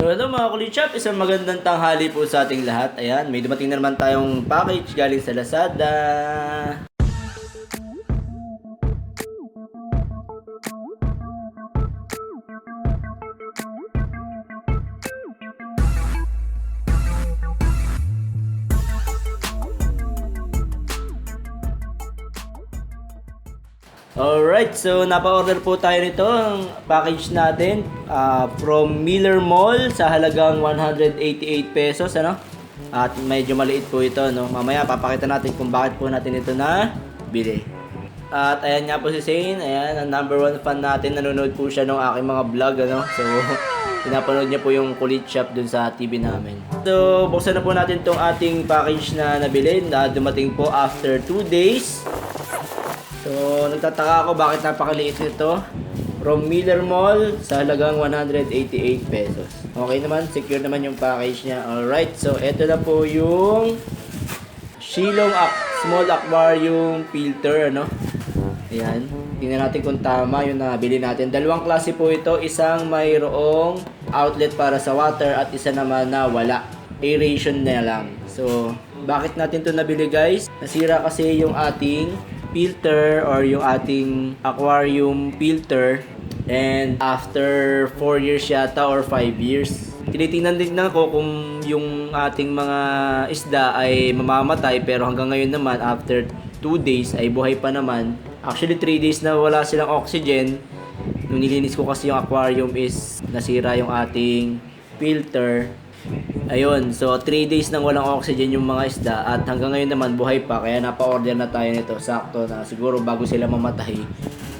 So hello mga kulichap, isang magandang tanghali po sa ating lahat. Ayan, may dumating na naman tayong package galing sa Lazada. Alright, so napa-order po tayo nito ang package natin from Miller Mall sa halagang 188 pesos, ano? At medyo maliit po ito, no? Mamaya papakita natin kung bakit po natin ito na bili. At ayan nga po si Zane, ayan, ang number 1 fan natin, nanonood po siya ng aking mga vlog, ano? So, pinapanood niya po yung Kulit Shop dun sa TV namin. So, buksan na po natin tong ating package na nabili na dumating po after 2 days. So, nagtataka ako bakit napakaliit nito. From Miller Mall sa halagang 188 pesos. Okay naman, secure naman yung package niya. Alright, so eto na po yung Shillong Small Aquarium Filter, ano? Ayan, tingnan natin kung tama yung nabili natin. Dalawang klase po ito, isang mayroong outlet para sa water at isa naman na wala. Aeration na lang. So, bakit natin ito nabili guys? Nasira kasi yung ating filter or yung ating aquarium filter, and after 4 years yata or 5 years tinitingnan din ko kung yung ating mga isda ay mamamatay, pero hanggang ngayon naman after 2 days ay buhay pa naman. Actually 3 days na wala silang oxygen. Nung nilinis ko kasi yung aquarium is nasira yung ating filter. Ayun, so 3 days nang walang oxygen yung mga isda at hanggang ngayon naman buhay pa, kaya napa-order na tayo nito. Sakto na siguro bago sila mamatay,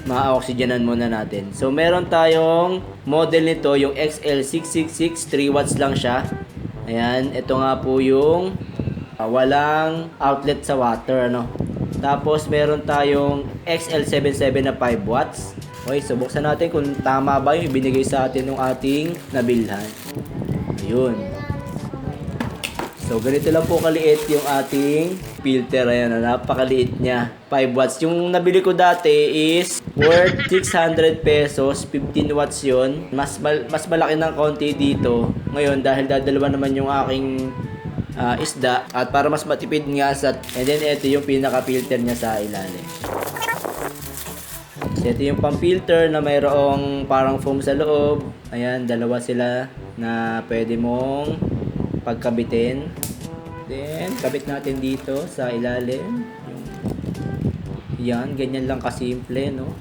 ma-oxygenan muna natin. So meron tayong model nito, yung XL666, 3 watts lang siya. Ayan, ito nga po yung walang outlet sa water, ano. Tapos meron tayong XL77 na 5 watts. Okay, so buksan natin kung tama ba yung ibinigay sa atin ng ating nabilhan. Ayun. So, ganito lang po kaliit yung ating filter. Ayan, napakaliit niya. 5 watts. Yung nabili ko dati is worth 600 pesos. 15 watts yun. Mas malaki ng konti dito. Ngayon, dahil dadalawa naman yung aking isda. At para mas matipid nga sa... And then, ito yung pinaka-filter niya sa ilalim. So, ito yung pang-filter na mayroong parang foam sa loob. Ayan, dalawa sila na pwede mong pagkabitin. Then, kabit natin dito sa ilalim. Yan, ganyan lang kasimple, no?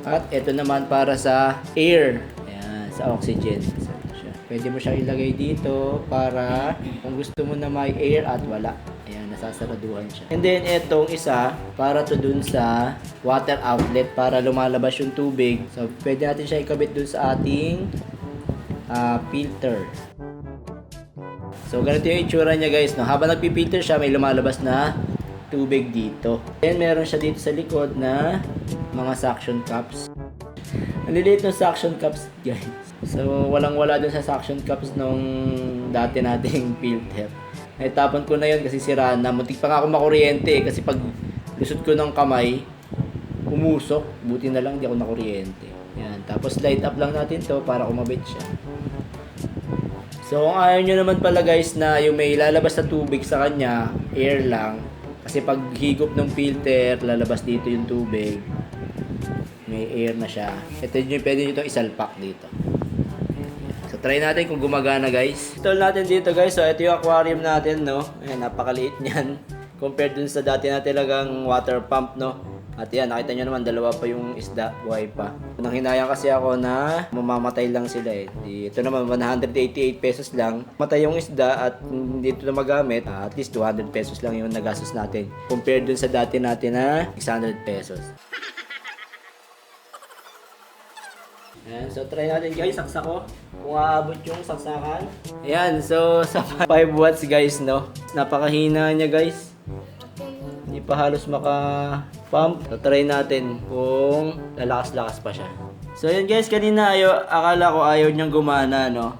At ito naman para sa air. Ayan, sa oxygen. Pwede mo siyang ilagay dito para kung gusto mo na may air at wala. Ayan, nasasaraduhan siya. And then, itong isa, para to dun sa water outlet para lumalabas yung tubig. So, pwede natin siya ikabit dun sa ating filter. So, ganito yung itsura niya guys, no? Habang nagpipilter siya, may lumalabas na tubig dito. Then, meron siya dito sa likod na mga suction cups. Ang liliit ng suction cups guys. So, walang-wala dun sa suction cups nung dati nating filter. Naitapon ko na yun kasi sira na. Muntik pa nga ako makuryente kasi pag lusot ko ng kamay, umusok. Buti na lang di ako nakuryente. Yan. Tapos light up lang natin to para kumabit siya. So, kung ayaw nyo naman pala guys na yung may lalabas na tubig sa kanya, air lang. Kasi pag higop ng filter, lalabas dito yung tubig. May air na siya. Ito yung pwede nyo itong isalpak dito. So, try natin kung gumagana guys. Install natin dito guys. So, ito yung aquarium natin, no. Ayan, napakaliit niyan. Compared dun sa dati na talagang water pump, no. At yan, nakita nyo naman, dalawa pa yung isda, buhay pa. Nang hinayang kasi ako na mamamatay lang sila eh. Ito naman, 188 pesos lang. Matay yung isda at dito na magamit, at least 200 pesos lang yung nagastos natin. Compared dun sa dati natin na 600 pesos. Ayan, so try natin guys, saksak ko. Kung aabot yung saksakan. Ayan, so sa 5 watts guys, no. Napakahina niya guys. Hindi pa halos maka-pump. So, try natin kung lalakas-lakas pa siya. So, yun guys, kanina akala ko ayaw niyang gumana, no?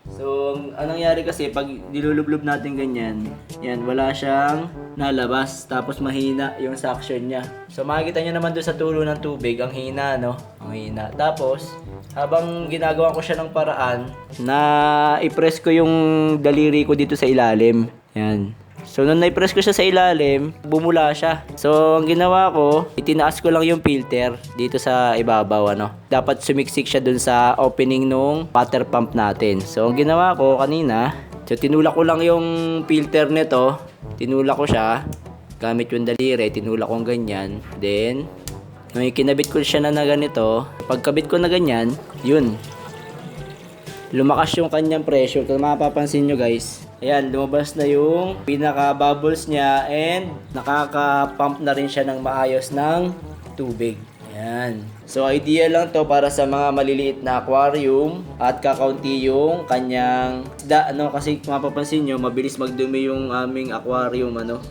So, anong nangyari kasi pag nilulublob natin ganyan, yan, wala siyang nalabas. Tapos mahina yung suction niya. So, makikita nyo naman doon sa tulo ng tubig, ang hina, no? Ang hina. Tapos, habang ginagawa ko siya ng paraan, na i-press ko yung daliri ko dito sa ilalim. Yan. So, nung na-press ko siya sa ilalim, bumula siya. So, ang ginawa ko, itinaas ko lang yung filter dito sa ibabaw, ano. Dapat sumiksik siya dun sa opening nung water pump natin. So, ang ginawa ko kanina, so, tinulak ko lang yung filter nito. Tinulak ko siya, gamit yung daliri, tinulak ko ganyan. Then, nung kinabit ko siya na ganito, pagkabit ko na ganyan, yun. Lumakas yung kanyang pressure. Kung mapapansin nyo guys, ayan, lumabas na yung pinaka-bubbles niya and nakaka-pump na rin siya ng maayos ng tubig. Ayan. So, idea lang to para sa mga maliliit na aquarium at kakaunti yung kanyang isda, ano, kasi kung mapapansin nyo, mabilis magdumi yung aming aquarium, ano.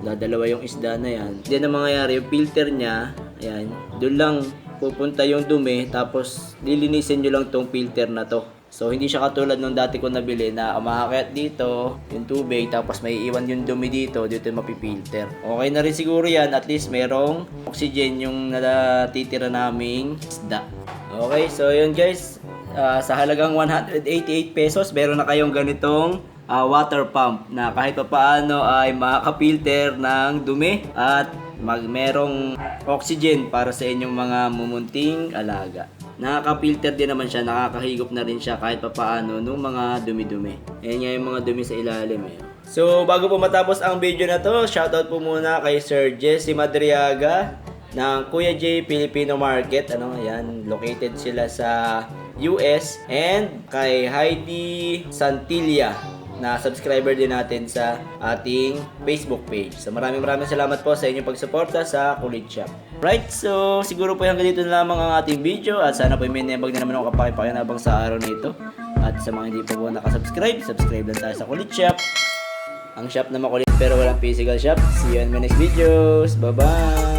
Dadalawa yung isda na yan. Then, ang mangyayari, yung filter niya, ayan, doon lang pupunta yung dumi, tapos lilinisin nyo lang tong filter na to. So, hindi siya katulad nung dati ko nabili na umaakit dito, yung tubig, tapos may iwan yung dumi dito mapipilter. Okay na rin siguro yan, at least merong oxygen yung natitira naming isda. Okay, so yun guys, sa halagang 188 pesos, meron na kayong ganitong water pump na kahit pa paano ay makaka-filter ng dumi at merong oxygen para sa inyong mga mumunting alaga. Nakaka-filter din naman siya, nakakahigop na rin siya kahit pa paano nung mga dumi-dumi. Ayan nga yung mga dumi sa ilalim eh. So, bago po matapos ang video na to, shoutout po muna kay Sir Jesse Madriaga ng Kuya J Filipino Market. Ano, ayan, located sila sa US. And kay Heidi Santilla, na subscriber din natin sa ating Facebook page. So maraming salamat po sa inyong pagsuporta sa Kulit Shop. Right, so siguro po hanggang dito na lamang ang ating video at sana po may nebag na naman ako kapakipakinabang sa araw na ito. At sa mga hindi pa po nakasubscribe, subscribe lang tayo sa Kulit Shop. Ang shop na makulit pero walang physical shop. See you in my next videos. Bye-bye!